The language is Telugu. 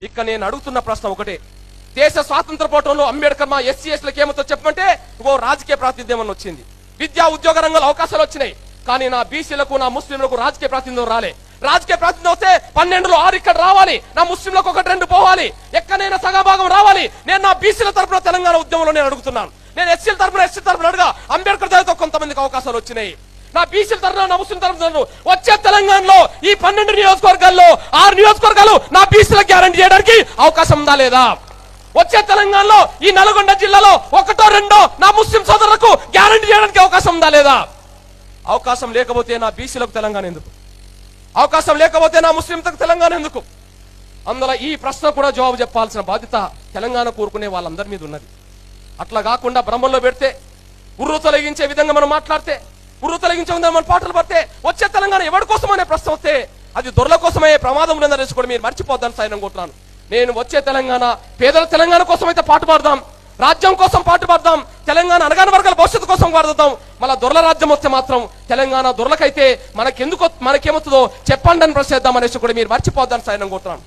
ఇక్కడ నేను అడుగుతున్న ప్రశ్న ఒకటే, దేశ స్వాతంత్ర పోరాటంలో అంబేద్కర్ మా ఎస్సీ ఎస్టీలకు ఏమవుతో చెప్పమంటే ఓ రాజకీయ ప్రాతినిధ్యం అని వచ్చింది, విద్యా ఉద్యోగ రంగంలో అవకాశాలు వచ్చినాయి. కానీ నా బీసీలకు నా ముస్లింలకు రాజకీయ ప్రాతినిధ్యం రాలే. రాజకీయ ప్రాతినిధ్యం వస్తే 12లో 6 ఇక్కడ రావాలి, నా ముస్లింలకు 1-2 పోవాలి, ఎక్కడైనా సగభాగం రావాలి. నేను నా బీసీల తరపున తెలంగాణ ఉద్యమంలో నేను అడుగుతున్నాను. నేను ఎస్సీల తరపున అడుగా అంబేద్కర్ దయతో కొంతమందికి అవకాశాలు వచ్చినాయి. నా బీసీల తరఫున నా ముస్లిం తరఫున వచ్చే తెలంగాణలో ఈ 12 నియోజకవర్గాల్లో 6 నియోజకవర్గాలు నా బీసీలకు గ్యారంటీ చేయడానికి అవకాశం ఉందా లేదా? వచ్చే తెలంగాణలో ఈ నల్గొండ జిల్లాలో 1-2 నా ముస్లిం సోదరులకు గ్యారంటీ చేయడానికి అవకాశం ఉందా లేదా? అవకాశం లేకపోతే నా బీసీలకు తెలంగాణ ఎందుకు? అవకాశం లేకపోతే నా ముస్లింలకు తెలంగాణ ఎందుకు? అందులో ఈ ప్రశ్న కూడా జవాబు చెప్పాల్సిన బాధ్యత తెలంగాణ కోరుకునే వాళ్ళందరి మీద ఉన్నది. అట్లా కాకుండా భ్రమంలో పెడితే, ఉర్రు తొలగించే విధంగా మనం మాట్లాడితే, ఉర్రు తొలగించే విధంగా మనం పాటలు పడితే, వచ్చే తెలంగాణ ఎవరి కోసం అనే ప్రశ్న వస్తే అది దొరల కోసమే ప్రమాదం ఉందని కూడా మీరు మర్చిపోద్దని సైనం కొట్టాను. నేను వచ్చే తెలంగాణ పేదల తెలంగాణ కోసం అయితే పాటు పాడదాం, రాజ్యం కోసం పాటు పాడదాం, తెలంగాణ అనగాన వర్గాల భవిష్యత్తు కోసం పాడుదాం. మళ్ళా దొరల రాజ్యం వస్తే మాత్రం తెలంగాణ దొరలకైతే మనకేమవుతుందో చెప్పండి అని ప్రశ్నిద్దాం అనేసి కూడా మీరు మర్చిపోద్దని సైనం కొట్టాను.